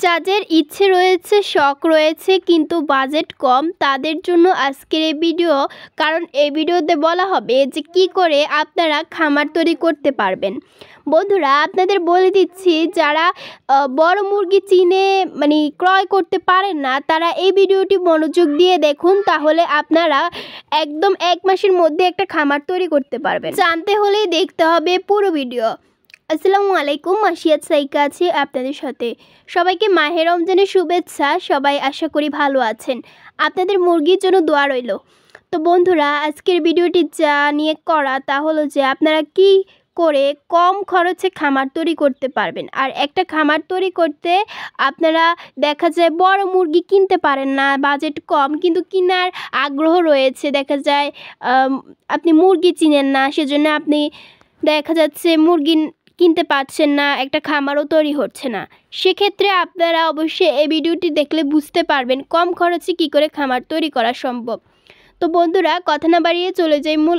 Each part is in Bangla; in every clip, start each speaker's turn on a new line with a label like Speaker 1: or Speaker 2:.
Speaker 1: যাদের ইচ্ছে রয়েছে, শখ রয়েছে কিন্তু বাজেট কম, তাদের জন্য আজকের এই ভিডিও। কারণ এই ভিডিওতে বলা হবে যে কি করে আপনারা খামার তৈরি করতে পারবেন। বন্ধুরা, আপনাদের বলে দিচ্ছি, যারা বড় মুরগি চিনে ক্রয় করতে পারেন না, তারা এই ভিডিওটি মনোযোগ দিয়ে দেখুন, তাহলে আপনারা একদম 1 মাসের মধ্যে একটা খামার তৈরি করতে পারবেন। জানতে হলেই দেখতে হবে পুরো ভিডিও। আসসালামু আলাইকুম, মাসিয়াত সাইকা আছি আপনাদের সাথে। সবাইকে মাহে রমজানের শুভেচ্ছা। সবাই আশা করি ভালো আছেন। আপনাদের মুরগির জন্য দোয়া রইল। তো বন্ধুরা, আজকের ভিডিওটি যা নিয়ে করা তা হলো যে আপনারা কি করে কম খরচে খামার তৈরি করতে পারবেন। আর একটা খামার তৈরি করতে আপনারা দেখা যায় বড় মুরগি কিনতে পারেন না, বাজেট কম, কিন্তু কেনার আগ্রহ রয়েছে। দেখা যায় আপনি মুরগি চিনেন না, সেজন্য আপনি দেখা যাচ্ছে মুরগি কিনতে পারছেন না, একটা খামারও তৈরি হচ্ছে না। সেক্ষেত্রে আপনারা অবশ্যই এই ভিডিওটি দেখলে বুঝতে পারবেন কম খরচে কী করে খামার তৈরি করা সম্ভব। তো বন্ধুরা, কথা না বাড়িয়ে চলে যাই মূল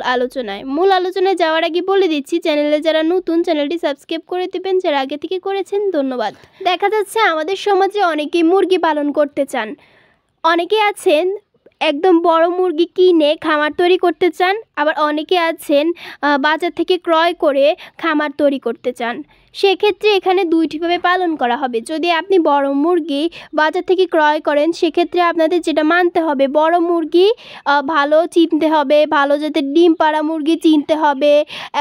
Speaker 1: আলোচনায় যাওয়ার আগে বলে দিচ্ছি, চ্যানেলে যারা নতুন, চ্যানেলটি সাবস্ক্রাইব করে দেবেন, যারা আগে থেকে করেছেন ধন্যবাদ। দেখা যাচ্ছে আমাদের সমাজে অনেকেই মুরগি পালন করতে চান। অনেকে আছেন একদম বড় মুরগি কিনে খামার তৈরি করতে চান, আবার অনেকে আছেন বাজার থেকে ক্রয় করে খামার তৈরি করতে চান। সেক্ষেত্রে এখানে দুইটিভাবে পালন করা হবে। যদি আপনি বড় মুরগি বাজার থেকে ক্রয় করেন, সেক্ষেত্রে আপনাদের যেটা মানতে হবে, বড় মুরগি ভালো চিনতে হবে, ভালো জাতের ডিম পাড়া মুরগি চিনতে হবে,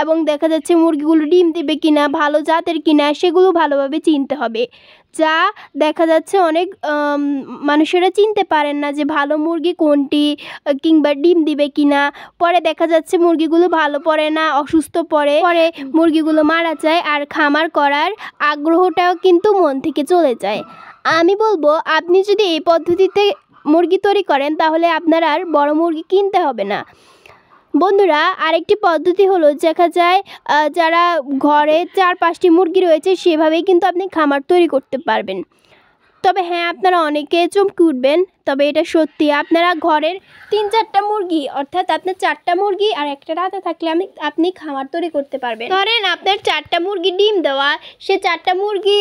Speaker 1: এবং দেখা যাচ্ছে মুরগিগুলো ডিম দেবে কিনা, ভালো জাতের কিনা, সেগুলো ভালোভাবে চিনতে হবে। যা দেখা যাচ্ছে অনেক মানুষেরা চিনতে পারেন না যে ভালো মুরগি কোনটি, কিংবা ডিম দিবে কিনা। পরে দেখা যাচ্ছে মুরগিগুলো ভালো পড়ে না, অসুস্থ পরে মুরগিগুলো মারা যায়, আর খামার করার আগ্রহটাও কিন্তু মন থেকে চলে যায়। আমি বলবো, আপনি যদি এই পদ্ধতিতে মুরগি তৈরি করেন, তাহলে আপনার আর বড় মুরগি কিনতে হবে না। বন্ধুরা, আরেকটি পদ্ধতি হলো, দেখা যায় যারা ঘরে 4-5টি মুরগি রয়েছে, সেভাবেই কিন্তু আপনি খামার তৈরি করতে পারবেন। তবে হ্যাঁ, আপনারা অনেকে চমকে উঠবেন, তবে এটা সত্যি। আপনারা ঘরের 3-4টা মুরগি, অর্থাৎ আপনার 4টা মুরগি আর একটা রাতে থাকলে আপনি খামার তৈরি করতে পারবেন। ধরেন আপনার 4টা মুরগি ডিম দেওয়া, সে 4টা মুরগি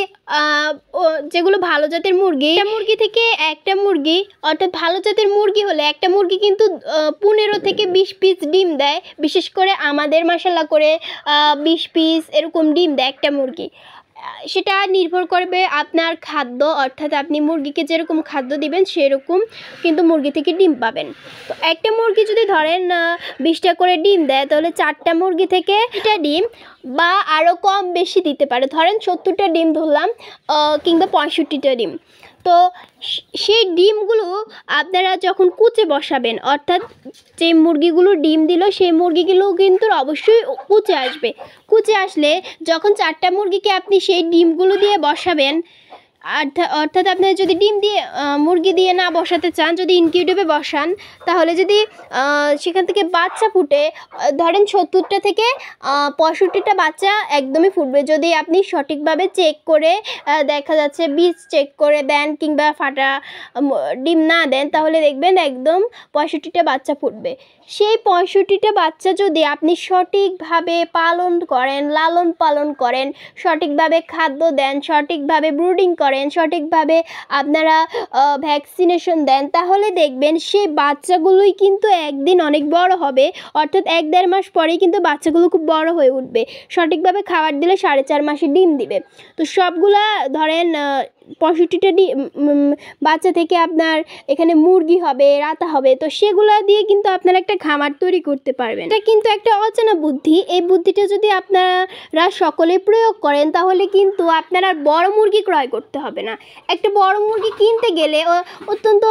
Speaker 1: যেগুলো ভালো জাতের মুরগি, মুরগি থেকে একটা মুরগি, অর্থাৎ ভালো জাতের মুরগি হলে একটা মুরগি কিন্তু 15 থেকে 20 পিস ডিম দেয়। বিশেষ করে আমাদের মাশাআল্লাহ করে 20 পিস এরকম ডিম দেয় একটা মুরগি। সেটা নির্ভর করবে আপনার খাদ্য, অর্থাৎ আপনি মুরগিকে যেরকম খাদ্য দিবেন সেরকম কিন্তু মুরগি থেকে ডিম পাবেন। তো একটা মুরগি যদি ধরেন 20টা করে ডিম দেয়, তাহলে 4টা মুরগি থেকে এটা ডিম বা আরও কম বেশি দিতে পারে। ধরেন 70টা ডিম ধরলাম, কিংবা 65টা ডিম। তো সেই ডিমগুলো আপনারা যখন কুচে বসাবেন, অর্থাৎ যে মুরগিগুলো ডিম দিল সেই মুরগিগুলো কিন্তু অবশ্যই কুচে আসবে। কুচে আসলে যখন 4টা মুরগিকে আপনি সেই ডিমগুলো দিয়ে বসাবেন, অর্থাৎ আপনারা যদি ডিম দিয়ে মুরগি দিয়ে না বসাতে চান, যদি ইনকিউবেটরে বসান, তাহলে যদি সেখান থেকে বাচ্চা ফুটে, ধরেন 70টা থেকে 65টা বাচ্চা একদমই ফুটবে। যদি আপনি সঠিকভাবে চেক করে, দেখা যাচ্ছে বীজ চেক করে দেন, কিংবা ফাটা ডিম না দেন, তাহলে দেখবেন একদম 65টা বাচ্চা ফুটবে। সেই 65টা বাচ্চা যদি আপনি সঠিকভাবে পালন করেন, লালন পালন করেন, সঠিকভাবে খাদ্য দেন, সঠিকভাবে ব্রুডিং করেন, সঠিকভাবে আপনারা ভ্যাকসিনেশন দেন, তাহলে দেখবেন সেই বাচ্চাগুলোই কিন্তু একদিন অনেক বড় হবে। অর্থাৎ 1-1.5 মাস পরেই কিন্তু বাচ্চাগুলো খুব বড় হয়ে উঠবে। সঠিকভাবে খাবার দিলে 4.5 মাসে ডিম দিবে। তো সবগুলা ধরেন 65টা বাচ্চা থেকে আপনার এখানে মুরগি হবে, রাতা হবে। তো সেগুলো দিয়ে কিন্তু আপনারা একটা খামার তৈরি করতে পারবেন। এটা কিন্তু একটা অজানা বুদ্ধি। এই বুদ্ধিটা যদি আপনারা সকলে প্রয়োগ করেন, তাহলে কিন্তু আপনার আর বড় মুরগি ক্রয় করতে হবে না। একটা বড় মুরগি কিনতে গেলে অত্যন্ত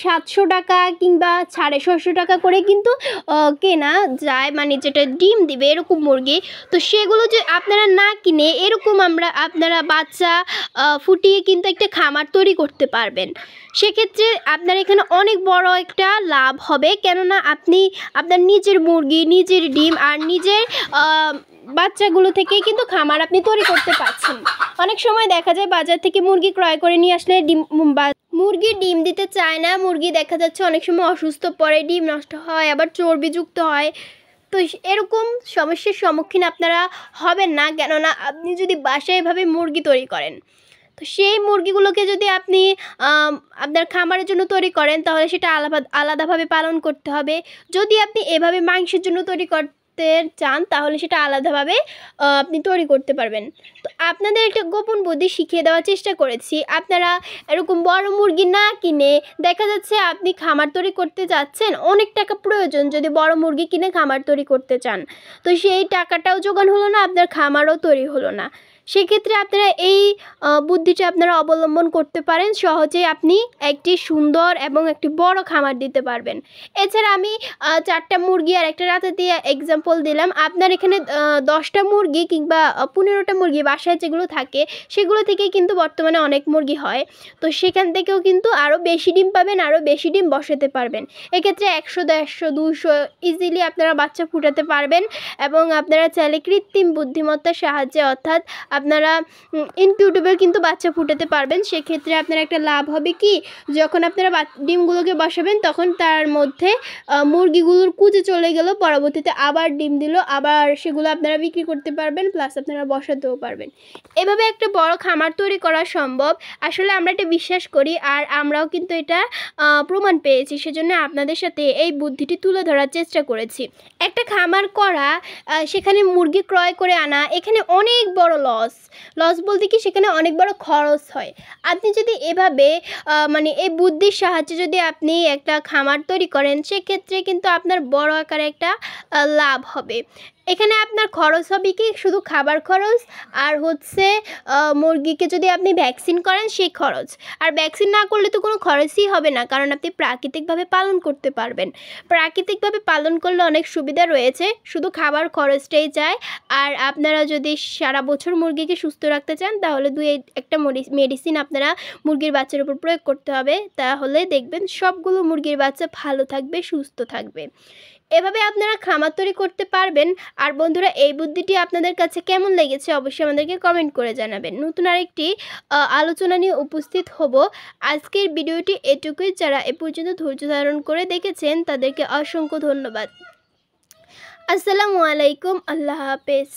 Speaker 1: 700 টাকা কিংবা 650 টাকা করে কিন্তু কেনা যায়, যেটা ডিম দিবে এরকম মুরগি। তো সেগুলো যে আপনারা না কিনে এরকম আপনারা বাচ্চা ফুটিয়ে কিন্তু একটা খামার তৈরি করতে পারবেন। সেক্ষেত্রে আপনার এখানে অনেক বড় একটা লাভ হবে, কেননা আপনি আপনার নিজের মুরগি, নিজের ডিম আর নিজের বাচ্চাগুলো থেকেই কিন্তু খামার আপনি তৈরি করতে পারছেন। অনেক সময় দেখা যায় বাজার থেকে মুরগি ক্রয় করে নিয়ে আসলে মুরগি ডিম দিতে চায় না। মুরগি দেখা যাচ্ছে অনেক সময় অসুস্থ পড়ে, ডিম নষ্ট হয়, আবার চর্বিযুক্ত হয়। তো এরকম সমস্যার সম্মুখীন আপনারা হবেন না, কেননা আপনি যদি বাসায় এভাবে মুরগি তৈরি করেন, তো সেই মুরগিগুলোকে যদি আপনি আপনার খামারের জন্য তৈরি করেন তাহলে সেটা আলাদাভাবে পালন করতে হবে। যদি আপনি এভাবে মাংসের জন্য তৈরি করতে চান তাহলে সেটা আলাদাভাবে আপনি তৈরি করতে পারবেন। তো আপনাদের একটা গোপন বুদ্ধি শিখিয়ে দেওয়ার চেষ্টা করেছি। আপনারা এরকম বড় মুরগি না কিনে দেখা যাচ্ছে আপনি খামার তৈরি করতে যাচ্ছেন, অনেক টাকা প্রয়োজন যদি বড় মুরগি কিনে খামার তৈরি করতে চান, তো সেই টাকাটাও জোগান হলো না, আপনার খামারও তৈরি হলো না। সেক্ষেত্রে আপনারা এই বুদ্ধিটা আপনারা অবলম্বন করতে পারেন, সহজেই আপনি একটি সুন্দর এবং একটি বড় খামার দিতে পারবেন। এছাড়া আমি 4টা মুরগি আর একটা রাতে দিয়ে এক্সাম্পল দিলাম। আপনার এখানে 10টা মুরগি কিংবা 15টা মুরগি বাসায় যেগুলো থাকে সেগুলো থেকেই কিন্তু বর্তমানে অনেক মুরগি হয়। তো সেখান থেকেও কিন্তু আরও বেশি ডিম পাবেন, আরও বেশি ডিম বসাতে পারবেন। এক্ষেত্রে 100, 150, 200 ইজিলি আপনারা বাচ্চা ফুটাতে পারবেন। এবং আপনারা চাইলে কৃত্রিম বুদ্ধিমত্তার সাহায্যে অর্থাৎ আপনারা ইনকিউবেটরে কিন্তু বাচ্চা ফুটাতে পারবেন। সেক্ষেত্রে আপনার একটা লাভ হবে কি, যখন আপনারা ডিমগুলোকে বসাবেন তখন তার মধ্যে মুরগিগুলোর কুঁজে চলে গেল, পরবর্তীতে আবার ডিম দিল, আবার সেগুলো আপনারা বিক্রি করতে পারবেন, প্লাস আপনারা বসাতেও পারবেন। এভাবে একটা বড় খামার তৈরি করা সম্ভব। আসলে আমরা এটা বিশ্বাস করি আর আমরাও কিন্তু এটা প্রমাণ পেয়েছি, সেজন্য আপনাদের সাথে এই বুদ্ধিটি তুলে ধরার চেষ্টা করেছি। একটা খামার করা, সেখানে মুরগি ক্রয় করে আনা, এখানে অনেক বড় লস বলতে কি সেখানে অনেক বড় খরচ হয়। আপনি যদি এভাবে এই বুদ্ধির সাহায্যে যদি আপনি একটা খামার তৈরি করেন সেক্ষেত্রে কিন্তু আপনার বড় আকারে একটা লাভ হবে। এখানে আপনার খরচ হবে কি শুধু খাবার খরচ, আর হচ্ছে মুরগিকে যদি আপনি ভ্যাকসিন করেন সেই খরচ। আর ভ্যাকসিন না করলে তো কোনো খরচই হবে না, কারণ আপনি প্রাকৃতিকভাবে পালন করতে পারবেন। প্রাকৃতিকভাবে পালন করলে অনেক সুবিধা রয়েছে, শুধু খাবার খরচটাই যায়। আর আপনারা যদি সারা বছর মুরগিকে সুস্থ রাখতে চান তাহলে একটা মেডিসিন আপনারা মুরগির বাচ্চার উপর প্রয়োগ করতে হবে, তাহলে দেখবেন সবগুলো মুরগির বাচ্চা ভালো থাকবে, সুস্থ থাকবে। এভাবে আপনারা খামার তৈরি করতে পারবেন। আর বন্ধুরা, এই বুদ্ধিটি আপনাদের কাছে কেমন লেগেছে অবশ্যই আমাদেরকে কমেন্ট করে জানাবেন। নতুন আরেকটি আলোচনা নিয়ে উপস্থিত হব। আজকের ভিডিওটি এটুকুই। যারা এ পর্যন্ত ধৈর্য ধারণ করে দেখেছেন তাদেরকে অসংখ্য ধন্যবাদ। আসসালামু আলাইকুম, আল্লাহ হাফেজ।